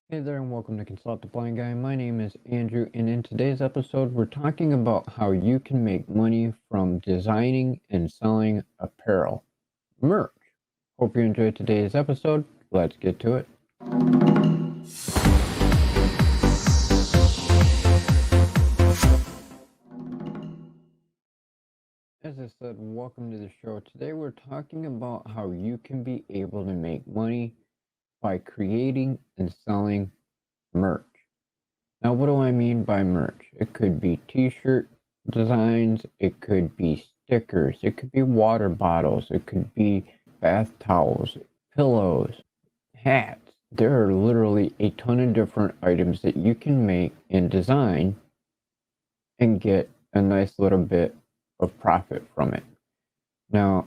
Hey there and welcome to Consult the Blind Guy. My name is Andrew and in today's episode we're talking about how you can make money from designing and selling apparel merch. Hope you enjoyed today's episode. Let's get to it. As I said, welcome to the show. Today we're talking about how you can be able to make money by creating and selling merch. Now, what do I mean by merch? It could be t-shirt designs, it could be stickers, it could be water bottles, it could be bath towels, pillows, hats. There are literally a ton of different items that you can make and design and get a nice little bit of profit from it. Now,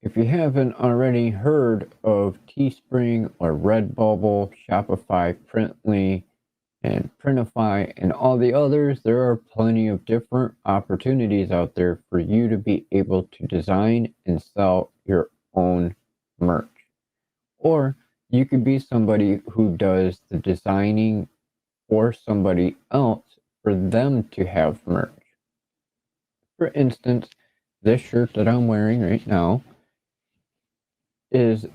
if you haven't already heard of Teespring or Redbubble, Shopify, Printly, and Printify, and all the others, there are plenty of different opportunities out there for you to be able to design and sell your own merch. Or you could be somebody who does the designing for somebody else for them to have merch. For instance, this shirt that I'm wearing right now is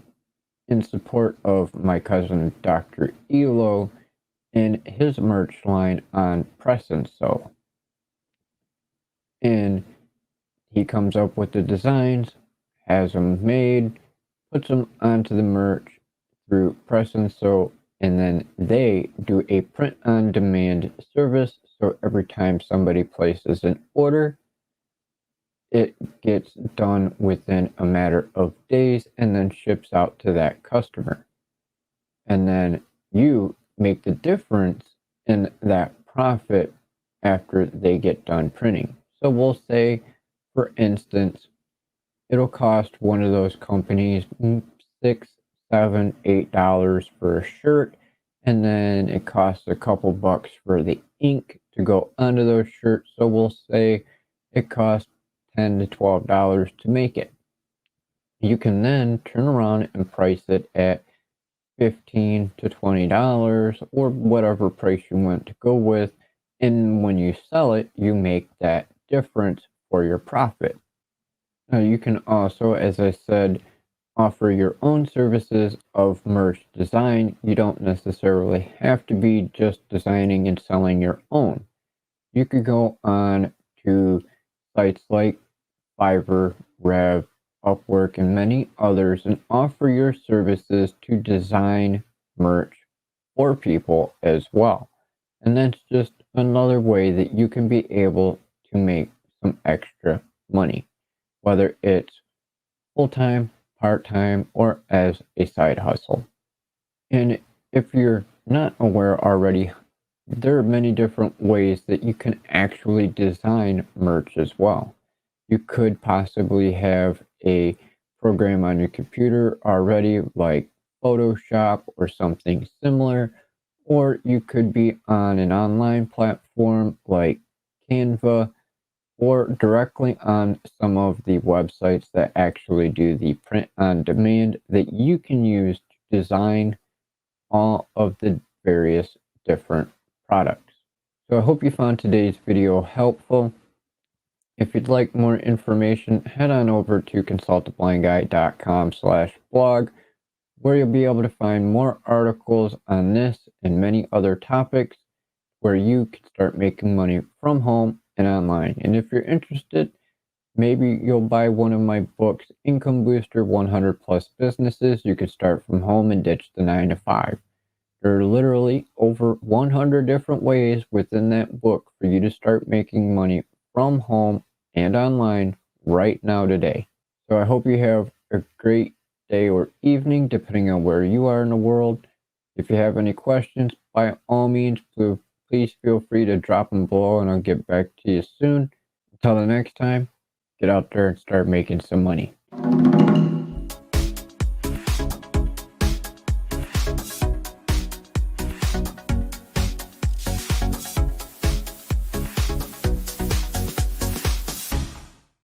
in support of my cousin Dr. Elo and his merch line on Press and Sew. And he comes up with the designs, has them made, puts them onto the merch through Press and Sew, and then they do a print on demand service. So every time somebody places an order, it gets done within a matter of days and then ships out to that customer. And then you make the difference in that profit after they get done printing. So we'll say, for instance, it'll cost one of those companies $6, $7, $8 for a shirt, and then it costs a couple bucks for the ink to go onto those shirts. So we'll say it costs $10 to $12 to make it. You can then turn around and price it at $15 to $20 or whatever price you want to go with, and when you sell it you make that difference for your profit. Now you can also, as I said, offer your own services of merch design. You don't necessarily have to be just designing and selling your own. You could go on to sites like Fiverr, Rev, Upwork, and many others and offer your services to design merch for people as well. And that's just another way that you can be able to make some extra money, whether it's full-time, part-time, or as a side hustle. And if you're not aware already, there are many different ways that you can actually design merch as well. You could possibly have a program on your computer already, like Photoshop or something similar, or you could be on an online platform like Canva, or directly on some of the websites that actually do the print on demand that you can use to design all of the various different products. So I hope you found today's video helpful. If you'd like more information, head on over to consulttheblindguy.com/blog, where you'll be able to find more articles on this and many other topics where you can start making money from home and online. And if you're interested, maybe you'll buy one of my books, Income Booster 100 Plus Businesses. You could start from home and ditch the 9 to 5. There are literally over 100 different ways within that book for you to start making money from home and online right now today. So I hope you have a great day or evening, depending on where you are in the world. If you have any questions, by all means, please feel free to drop them below and I'll get back to you soon. Until the next time, get out there and start making some money.